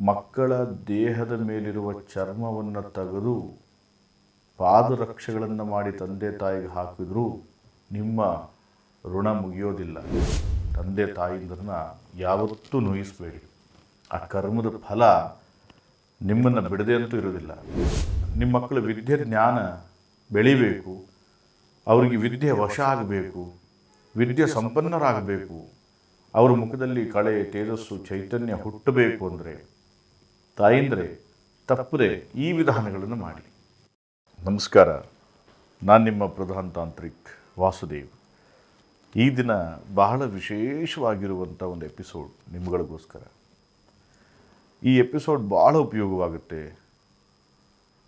ಮಕ್ಕಳ ದೇಹದ ಮೇಲಿರುವ ಚರ್ಮವನ್ನು ತೆಗೆದು ಪಾದರಕ್ಷೆಗಳನ್ನು ಮಾಡಿ ತಂದೆ ತಾಯಿಗೆ ಹಾಕಿದ್ರೂ ನಿಮ್ಮ ಋಣ ಮುಗಿಯೋದಿಲ್ಲ. ತಂದೆ ತಾಯಿಂದ್ರನ್ನ ಯಾವತ್ತೂ ನೋಯಿಸಬೇಡಿ. ಆ ಕರ್ಮದ ಫಲ ನಿಮ್ಮನ್ನು ಬಿಡದೆ ಅಂತೂ ಇರೋದಿಲ್ಲ. ನಿಮ್ಮ ಮಕ್ಕಳ ವಿದ್ಯೆ ಜ್ಞಾನ ಬೆಳಿಬೇಕು, ಅವರಿಗೆ ವಿದ್ಯೆ ವಶ ಆಗಬೇಕು, ವಿದ್ಯೆ ಸಂಪನ್ನರಾಗಬೇಕು, ಅವರ ಮುಖದಲ್ಲಿ ಕಳೆ ತೇಜಸ್ಸು ಚೈತನ್ಯ ಹುಟ್ಟಬೇಕು ಅಂದರೆ ತಾಯಿಂದರೆ ತಪ್ಪದೆ ಈ ವಿಧಾನಗಳನ್ನು ಮಾಡಿ. ನಮಸ್ಕಾರ, ನಾನು ನಿಮ್ಮ ಪ್ರಧಾನ ತಾಂತ್ರಿಕ್ ವಾಸುದೇವ್. ಈ ದಿನ ಬಹಳ ವಿಶೇಷವಾಗಿರುವಂಥ ಒಂದು ಎಪಿಸೋಡ್ ನಿಮ್ಮಗಳಿಗೋಸ್ಕರ. ಈ ಎಪಿಸೋಡ್ ಭಾಳ ಉಪಯೋಗವಾಗುತ್ತೆ.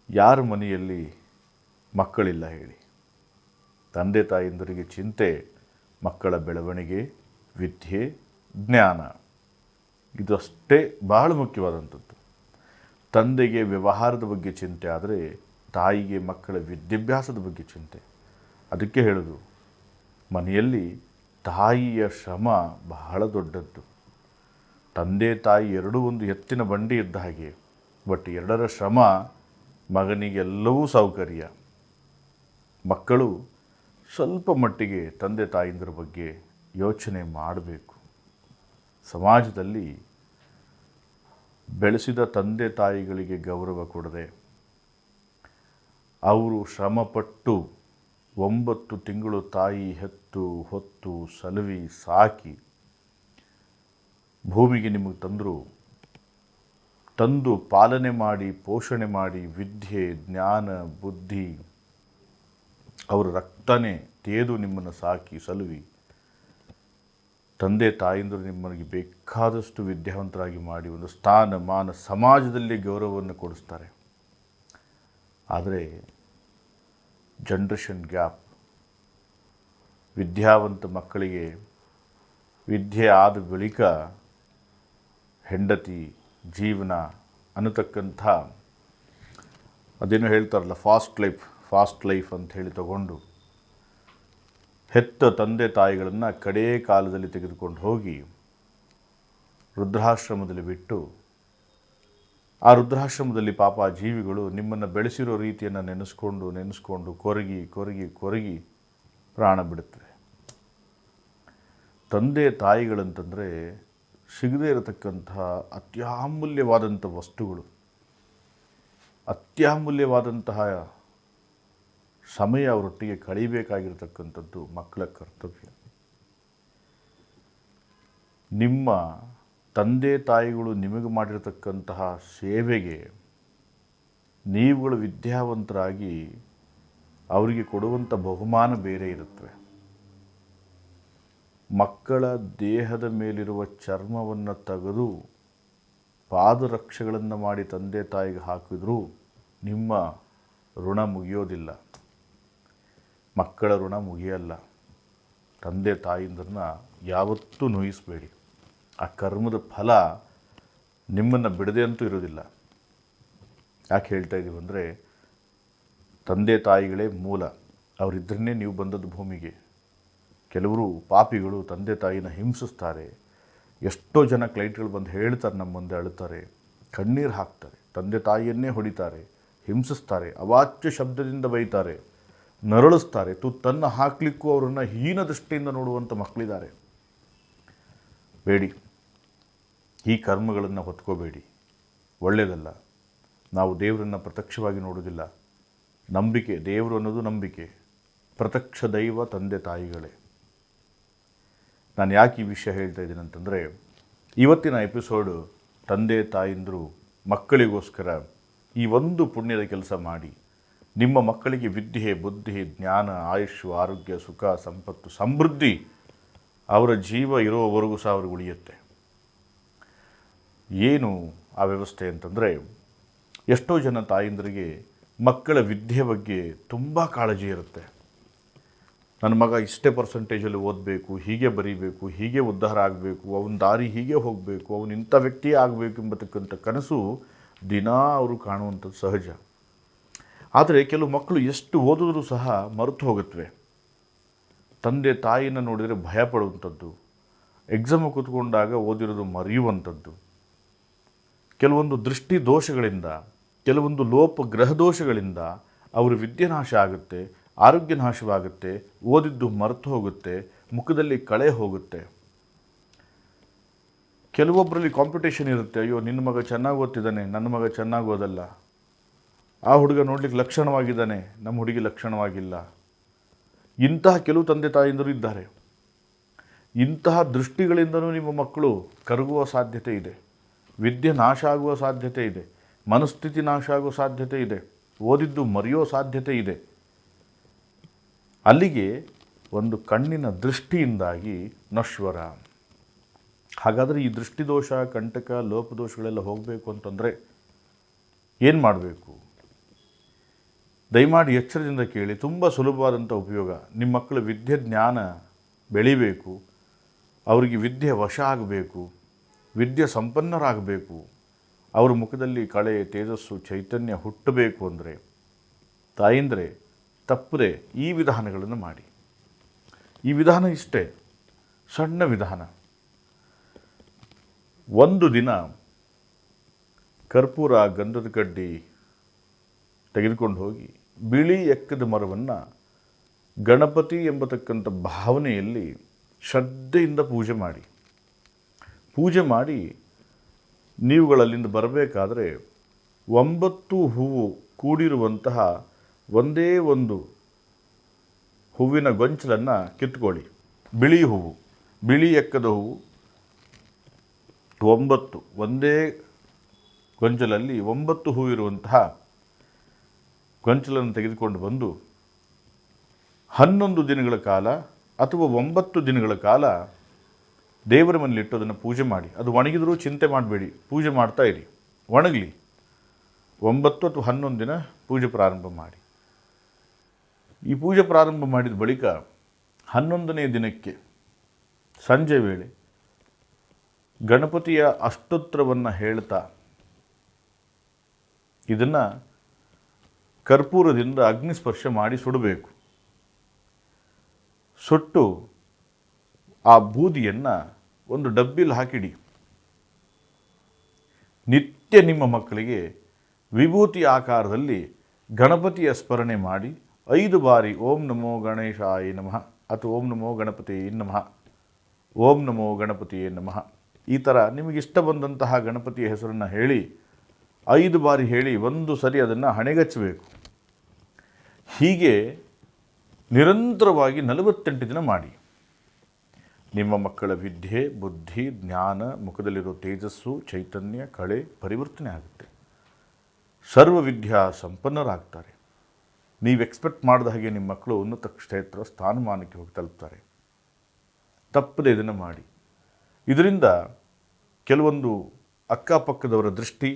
ಯಾರ ಮನೆಯಲ್ಲಿ ಮಕ್ಕಳಿಲ್ಲ ಹೇಳಿ? ತಂದೆ ತಾಯಿಂದರಿಗೆ ಚಿಂತೆ ಮಕ್ಕಳ ಬೆಳವಣಿಗೆ, ವಿದ್ಯೆ, ಜ್ಞಾನ, ಇದಷ್ಟೇ ಬಹಳ ಮುಖ್ಯವಾದಂಥದ್ದು. ತಂದೆಗೆ ವ್ಯವಹಾರದ ಬಗ್ಗೆ ಚಿಂತೆ ಆದರೆ ತಾಯಿಗೆ ಮಕ್ಕಳ ವಿದ್ಯಾಭ್ಯಾಸದ ಬಗ್ಗೆ ಚಿಂತೆ. ಅದಕ್ಕೆ ಹೇಳೋದು, ಮನೆಯಲ್ಲಿ ತಾಯಿಯ ಶ್ರಮ ಬಹಳ ದೊಡ್ಡದ್ದು. ತಂದೆ ತಾಯಿ ಎರಡೂ ಒಂದು ಎತ್ತಿನ ಬಂಡಿ ಇದ್ದ ಹಾಗೆ. ಬಟ್ ಎರಡರ ಶ್ರಮ ಮಗನಿಗೆಲ್ಲವೂ ಸೌಕರ್ಯ. ಮಕ್ಕಳು ಸ್ವಲ್ಪ ಮಟ್ಟಿಗೆ ತಂದೆ ತಾಯಿಂದರ ಬಗ್ಗೆ ಯೋಚನೆ ಮಾಡಬೇಕು. ಸಮಾಜದಲ್ಲಿ ಬೆಳೆಸಿದ ತಂದೆ ತಾಯಿಗಳಿಗೆ ಗೌರವ ಕೊಡದೆ, ಅವರು ಶ್ರಮಪಟ್ಟು 9 ತಿಂಗಳು ತಾಯಿ ಹೆತ್ತು ಹೊತ್ತು ಸಲುವಿ ಸಾಕಿ ಭೂಮಿಗೆ ನಿಮಗೆ ತಂದು ಪಾಲನೆ ಮಾಡಿ ಪೋಷಣೆ ಮಾಡಿ ವಿದ್ಯೆ ಜ್ಞಾನ ಬುದ್ಧಿ ಅವರ ರಕ್ತನೇ ತೇದು ನಿಮ್ಮನ್ನು ಸಾಕಿ ಸಲುವಿ ತಂದೆ ತಾಯಿಂದರು ನಿಮ್ಮನಿಗೆ ಬೇಕಾದಷ್ಟು ವಿದ್ಯಾವಂತರಾಗಿ ಮಾಡಿ ಒಂದು ಸ್ಥಾನ ಮಾನ ಸಮಾಜದಲ್ಲಿ ಗೌರವವನ್ನು ಕೊಡಿಸ್ತಾರೆ. ಆದರೆ ಜನ್ರೇಷನ್ ಗ್ಯಾಪ್, ವಿದ್ಯಾವಂತ ಮಕ್ಕಳಿಗೆ ವಿದ್ಯೆ ಆದ ಬಳಿಕ ಹೆಂಡತಿ ಜೀವನ ಅನ್ನತಕ್ಕಂಥ ಅದೇನೋ ಹೇಳ್ತಾರಲ್ಲ ಫಾಸ್ಟ್ ಲೈಫ್ ಅಂತ ಹೇಳಿ ತಗೊಂಡು ಹೆತ್ತ ತಂದೆ ತಾಯಿಗಳನ್ನು ಕಡೇ ಕಾಲದಲ್ಲಿ ತೆಗೆದುಕೊಂಡು ಹೋಗಿ ವೃದ್ಧಾಶ್ರಮದಲ್ಲಿ ಬಿಟ್ಟು, ಆ ವೃದ್ಧಾಶ್ರಮದಲ್ಲಿ ಪಾಪ ಜೀವಿಗಳು ನಿಮ್ಮನ್ನು ಬೆಳೆಸಿರೋ ರೀತಿಯನ್ನು ನೆನೆಸ್ಕೊಂಡು ಕೊರಗಿ ಪ್ರಾಣ ಬಿಡುತ್ತವೆ. ತಂದೆ ತಾಯಿಗಳಂತಂದರೆ ಸಿಗದೇ ಇರತಕ್ಕಂತಹ ಅತ್ಯಮೂಲ್ಯವಾದಂಥ ವಸ್ತುಗಳು, ಅತ್ಯಮೂಲ್ಯವಾದಂತಹ ಸಮಯ ಅವರೊಟ್ಟಿಗೆ ಕಳೀಬೇಕಾಗಿರ್ತಕ್ಕಂಥದ್ದು ಮಕ್ಕಳ ಕರ್ತವ್ಯ. ನಿಮ್ಮ ತಂದೆ ತಾಯಿಗಳು ನಿಮಗೆ ಮಾಡಿರತಕ್ಕಂತಹ ಸೇವೆಗೆ ನೀವುಗಳು ವಿದ್ಯಾವಂತರಾಗಿ ಅವರಿಗೆ ಕೊಡುವಂಥ ಬಹುಮಾನ ಬೇರೆ ಇರುತ್ತವೆ. ಮಕ್ಕಳ ದೇಹದ ಮೇಲಿರುವ ಚರ್ಮವನ್ನು ತೆಗೆದು ಪಾದರಕ್ಷೆಗಳನ್ನು ಮಾಡಿ ತಂದೆ ತಾಯಿಗೆ ಹಾಕಿದ್ರೂ ನಿಮ್ಮ ಋಣ ಮುಗಿಯೋದಿಲ್ಲ. ಮಕ್ಕಳ ಋಣ ಮುಗಿಯಲ್ಲ. ತಂದೆ ತಾಯಿಂದ್ರನ್ನ ಯಾವತ್ತೂ ನೋಯಿಸಬೇಡಿ. ಆ ಕರ್ಮದ ಫಲ ನಿಮ್ಮನ್ನು ಬಿಡದೆ ಅಂತೂ ಇರೋದಿಲ್ಲ. ಯಾಕೆ ಹೇಳ್ತಾ ಇದ್ದೀವಿ ಅಂದರೆ, ತಂದೆ ತಾಯಿಗಳೇ ಮೂಲ. ಅವರಿದ್ದರನ್ನೇ ನೀವು ಬಂದದ್ದು ಭೂಮಿಗೆ. ಕೆಲವರು ಪಾಪಿಗಳು ತಂದೆ ತಾಯಿನ ಹಿಂಸಿಸ್ತಾರೆ. ಎಷ್ಟೋ ಜನ ಕ್ಲೈಂಟ್ಗಳು ಬಂದು ಹೇಳ್ತಾರೆ, ನಮ್ಮ ಮುಂದೆ ಅಳುತ್ತಾರೆ, ಕಣ್ಣೀರು ಹಾಕ್ತಾರೆ, ತಂದೆ ತಾಯಿಯನ್ನೇ ಹೊಡಿತಾರೆ, ಹಿಂಸಿಸ್ತಾರೆ, ಅವಾಚ್ಯ ಶಬ್ದದಿಂದ ಬೈತಾರೆ, ನರಳಿಸ್ತಾರೆ, ತುತ್ತನ್ನು ಹಾಕಲಿಕ್ಕೂ ಅವರನ್ನು ಹೀನ ದೃಷ್ಟಿಯಿಂದ ನೋಡುವಂಥ ಮಕ್ಕಳಿದ್ದಾರೆ. ಬೇಡಿ, ಈ ಕರ್ಮಗಳನ್ನು ಹೊತ್ಕೋಬೇಡಿ. ಒಳ್ಳೆಯದಲ್ಲ. ನಾವು ದೇವರನ್ನು ಪ್ರತ್ಯಕ್ಷವಾಗಿ ನೋಡೋದಿಲ್ಲ. ನಂಬಿಕೆ, ದೇವರು ಅನ್ನೋದು ನಂಬಿಕೆ. ಪ್ರತ್ಯಕ್ಷ ದೈವ ತಂದೆ ತಾಯಿಗಳೇ. ನಾನು ಯಾಕೆ ಈ ವಿಷಯ ಹೇಳ್ತಾ ಇದ್ದೀನಿ ಅಂತಂದರೆ, ಇವತ್ತಿನ ಎಪಿಸೋಡು ತಂದೆ ತಾಯಿಂದರು ಮಕ್ಕಳಿಗೋಸ್ಕರ ಈ ಒಂದು ಪುಣ್ಯದ ಕೆಲಸ ಮಾಡಿ ನಿಮ್ಮ ಮಕ್ಕಳಿಗೆ ವಿದ್ಯೆ ಬುದ್ಧಿ ಜ್ಞಾನ ಆಯುಷ್ ಆರೋಗ್ಯ ಸುಖ ಸಂಪತ್ತು ಸಮೃದ್ಧಿ ಅವರ ಜೀವ ಇರೋವರೆಗೂ ಸಹ ಅವ್ರಿಗೆ ಉಳಿಯುತ್ತೆ. ಏನು ಆ ವ್ಯವಸ್ಥೆ ಅಂತಂದರೆ, ಎಷ್ಟೋ ಜನ ತಾಯಿಂದರಿಗೆ ಮಕ್ಕಳ ವಿದ್ಯೆ ಬಗ್ಗೆ ತುಂಬ ಕಾಳಜಿ ಇರುತ್ತೆ. ನನ್ನ ಮಗ ಇಷ್ಟೇ ಪರ್ಸೆಂಟೇಜಲ್ಲಿ ಓದಬೇಕು, ಹೀಗೆ ಬರೀಬೇಕು, ಹೀಗೆ ಉದ್ಧಾರ ಆಗಬೇಕು, ಅವನ ದಾರಿ ಹೀಗೆ ಹೋಗಬೇಕು, ಅವನು ಇಂಥ ವ್ಯಕ್ತಿಯೇ ಆಗಬೇಕು ಎಂಬತಕ್ಕಂಥ ಕನಸು ದಿನ ಅವರು ಕಾಣುವಂಥದ್ದು ಸಹಜ. ಆದರೆ ಕೆಲವು ಮಕ್ಕಳು ಎಷ್ಟು ಓದಿದ್ರೂ ಸಹ ಮರೆತು ಹೋಗುತ್ತವೆ. ತಂದೆ ತಾಯಿನ ನೋಡಿದರೆ ಭಯ ಪಡುವಂಥದ್ದು, ಎಕ್ಸಾಮ್ ಕೂತ್ಕೊಂಡಾಗ ಓದಿರೋದು ಮರೆಯುವಂಥದ್ದು, ಕೆಲವೊಂದು ದೃಷ್ಟಿ ದೋಷಗಳಿಂದ, ಕೆಲವೊಂದು ಲೋಪಗ್ರಹ ದೋಷಗಳಿಂದ ಅವರು ವಿದ್ಯೆ ನಾಶ ಆಗುತ್ತೆ, ಆರೋಗ್ಯ ನಾಶವಾಗುತ್ತೆ, ಓದಿದ್ದು ಮರೆತು ಹೋಗುತ್ತೆ, ಮುಖದಲ್ಲಿ ಕಳೆ ಹೋಗುತ್ತೆ. ಕೆಲವೊಬ್ಬರಲ್ಲಿ ಕಾಂಪಿಟೇಷನ್ ಇರುತ್ತೆ. ಅಯ್ಯೋ ನಿನ್ನ ಮಗ ಚೆನ್ನಾಗಿ ಓದ್ತಿದ್ದಾನೆ, ನನ್ನ ಮಗ ಚೆನ್ನಾಗಿ ಓದಲ್ಲ, ಆ ಹುಡುಗ ನೋಡ್ಲಿಕ್ಕೆ ಲಕ್ಷಣವಾಗಿದ್ದಾನೆ, ನಮ್ಮ ಹುಡುಗಿ ಲಕ್ಷಣವಾಗಿಲ್ಲ. ಇಂತಹ ಕೆಲವು ತಂದೆ ತಾಯಿಂದರು ಇದ್ದಾರೆ. ಇಂತಹ ದೃಷ್ಟಿಗಳಿಂದಲೂ ನಿಮ್ಮ ಮಕ್ಕಳು ಕರಗುವ ಸಾಧ್ಯತೆ ಇದೆ, ವಿದ್ಯೆ ನಾಶ ಆಗುವ ಸಾಧ್ಯತೆ ಇದೆ, ಮನಸ್ಥಿತಿ ನಾಶ ಆಗುವ ಸಾಧ್ಯತೆ ಇದೆ, ಓದಿದ್ದು ಮರೆಯೋ ಸಾಧ್ಯತೆ ಇದೆ. ಅಲ್ಲಿಗೆ ಒಂದು ಕಣ್ಣಿನ ದೃಷ್ಟಿಯಿಂದಾಗಿ ನಶ್ವರ. ಹಾಗಾದರೆ ಈ ದೃಷ್ಟಿದೋಷ, ಕಂಟಕ, ಲೋಪದೋಷಗಳೆಲ್ಲ ಹೋಗಬೇಕು ಅಂತಂದರೆ ಏನು ಮಾಡಬೇಕು? ದಯಮಾಡಿ ಎಚ್ಚರದಿಂದ ಕೇಳಿ. ತುಂಬ ಸುಲಭವಾದಂಥ ಉಪಯೋಗ. ನಿಮ್ಮ ಮಕ್ಕಳ ವಿದ್ಯೆ ಜ್ಞಾನ ಬೆಳಿಬೇಕು, ಅವರಿಗೆ ವಿದ್ಯೆ ವಶ ಆಗಬೇಕು, ವಿದ್ಯೆ ಸಂಪನ್ನರಾಗಬೇಕು, ಅವ್ರ ಮುಖದಲ್ಲಿ ಕಳೆ, ತೇಜಸ್ಸು, ಚೈತನ್ಯ ಹುಟ್ಟಬೇಕು ಅಂದರೆ ತಾಯಿಂದರೆ ತಪ್ಪದೆ ಈ ವಿಧಾನಗಳನ್ನು ಮಾಡಿ. ಈ ವಿಧಾನ ಇಷ್ಟೇ, ಸಣ್ಣ ವಿಧಾನ. ಒಂದು ದಿನ ಕರ್ಪೂರ, ಗಂಧದ ಕಡ್ಡಿ ತೆಗೆದುಕೊಂಡು ಹೋಗಿ ಬಿಳಿ ಎಕ್ಕದ ಮರವನ್ನು ಗಣಪತಿ ಎಂಬತಕ್ಕಂಥ ಭಾವನೆಯಲ್ಲಿ ಶ್ರದ್ಧೆಯಿಂದ ಪೂಜೆ ಮಾಡಿ ನೀವುಗಳಲ್ಲಿಂದ ಬರಬೇಕಾದ್ರೆ 9 ಹೂವು ಕೂಡಿರುವಂತಹ ಒಂದೇ ಒಂದು ಹೂವಿನ ಗೊಂಚಲನ್ನು ಕಿತ್ಕೊಳ್ಳಿ. ಬಿಳಿ ಹೂವು, ಬಿಳಿ ಎಕ್ಕದ ಹೂವು 9, ಒಂದೇ ಗೊಂಚಲಲ್ಲಿ 9 ಹೂವು ಇರುವಂತಹ ಗೊಂಚಲನ್ನು ತೆಗೆದುಕೊಂಡು ಬಂದು 11 ದಿನಗಳ ಕಾಲ ಅಥವಾ 9 ದಿನಗಳ ಕಾಲ ದೇವರ ಮನೆಯಲ್ಲಿಟ್ಟು ಅದನ್ನು ಪೂಜೆ ಮಾಡಿ. ಅದು ಒಣಗಿದರೂ ಚಿಂತೆ ಮಾಡಬೇಡಿ, ಪೂಜೆ ಮಾಡ್ತಾ ಇರಿ, ಒಣಗಲಿ. 9 ಅಥವಾ 11 ದಿನ ಪೂಜೆ ಪ್ರಾರಂಭ ಮಾಡಿ. ಈ ಪೂಜೆ ಪ್ರಾರಂಭ ಮಾಡಿದ ಬಳಿಕ 11ನೇ ದಿನಕ್ಕೆ ಸಂಜೆ ವೇಳೆ ಗಣಪತಿಯ ಅಷ್ಟೋತ್ತರವನ್ನು ಹೇಳ್ತಾ ಇದನ್ನು ಕರ್ಪೂರದಿಂದ ಅಗ್ನಿಸ್ಪರ್ಶ ಮಾಡಿ ಸುಡಬೇಕು. ಸುಟ್ಟು ಆ ಬೂದಿಯನ್ನು ಒಂದು ಡಬ್ಬಿಲಿ ಹಾಕಿಡಿ. ನಿತ್ಯ ನಿಮ್ಮ ಮಕ್ಕಳಿಗೆ ವಿಭೂತಿ ಆಕಾರದಲ್ಲಿ ಗಣಪತಿಯ ಸ್ಮರಣೆ ಮಾಡಿ 5 ಬಾರಿ ಓಂ ನಮೋ ಗಣೇಶಾಯ ನಮಃ ಅಥವಾ ಓಂ ನಮೋ ಗಣಪತಿಯೇ ನಮಃ, ಓಂ ನಮೋ ಗಣಪತಿಯೇ ನಮಃ, ಈ ಥರ ನಿಮಗಿಷ್ಟ ಬಂದಂತಹ ಗಣಪತಿಯ ಹೆಸರನ್ನು ಹೇಳಿ 5 ಬಾರಿ ಹೇಳಿ ಒಂದು ಸರಿ ಅದನ್ನು ಹಣೆಗಚ್ಚಬೇಕು. ಹೀಗೆ ನಿರಂತರವಾಗಿ 48 ದಿನ ಮಾಡಿ. ನಿಮ್ಮ ಮಕ್ಕಳ ವಿದ್ಯೆ, ಬುದ್ಧಿ, ಜ್ಞಾನ, ಮುಖದಲ್ಲಿರೋ ತೇಜಸ್ಸು, ಚೈತನ್ಯ, ಕಳೆ ಪರಿವರ್ತನೆ ಆಗುತ್ತೆ. ಸರ್ವ ವಿದ್ಯಾ ಸಂಪನ್ನರಾಗ್ತಾರೆ. ನೀವು ಎಕ್ಸ್ಪೆಕ್ಟ್ ಮಾಡಿದ ಹಾಗೆ ನಿಮ್ಮ ಮಕ್ಕಳು ಉನ್ನತ ಕ್ಷೇತ್ರ ಸ್ಥಾನಮಾನಕ್ಕೆ ಹೋಗಿ ತಲುಪ್ತಾರೆ. ತಪ್ಪದೆ ಇದನ್ನು ಮಾಡಿ. ಇದರಿಂದ ಕೆಲವೊಂದು ಅಕ್ಕಪಕ್ಕದವರ ದೃಷ್ಟಿ,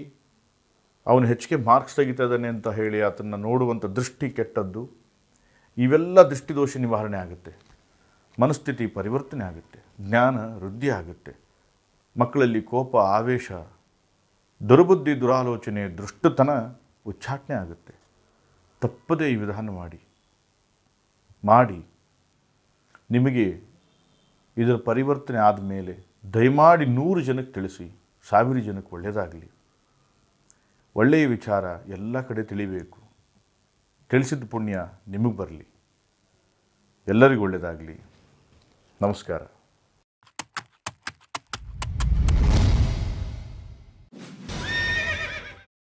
ಅವನು ಹೆಚ್ಚಿಗೆ ಮಾರ್ಕ್ಸ್ ತೆಗಿತಾ ಇದ್ದಾನೆ ಅಂತ ಹೇಳಿ ಆತನ್ನು ನೋಡುವಂಥ ದೃಷ್ಟಿ ಕೆಟ್ಟದ್ದು, ಇವೆಲ್ಲ ದೃಷ್ಟಿದೋಷ ನಿವಾರಣೆ ಆಗುತ್ತೆ. ಮನಸ್ಥಿತಿ ಪರಿವರ್ತನೆ ಆಗುತ್ತೆ, ಜ್ಞಾನ ವೃದ್ಧಿ ಆಗುತ್ತೆ. ಮಕ್ಕಳಲ್ಲಿ ಕೋಪ, ಆವೇಶ, ದುರ್ಬುದ್ಧಿ, ದುರಾಲೋಚನೆ, ದುಷ್ಟತನ ಉಚ್ಚಾಟನೆ ಆಗುತ್ತೆ. ತಪ್ಪದೇ ಈ ವಿಧಾನ ಮಾಡಿ ನಿಮಗೆ ಇದರ ಪರಿವರ್ತನೆ ಆದಮೇಲೆ ದಯಮಾಡಿ 100 ಜನಕ್ಕೆ ತಿಳಿಸಿ, 1000 ಜನಕ್ಕೆ ಒಳ್ಳೆಯದಾಗಲಿ. ಒಳ್ಳೆಯ ವಿಚಾರ ಎಲ್ಲ ಕಡೆ ತಿಳಿಬೇಕು. ತಿಳಿಸಿದ ಪುಣ್ಯ ನಿಮಗೆ ಬರಲಿ. ಎಲ್ಲರಿಗೂ ಒಳ್ಳೆಯದಾಗಲಿ. ನಮಸ್ಕಾರ.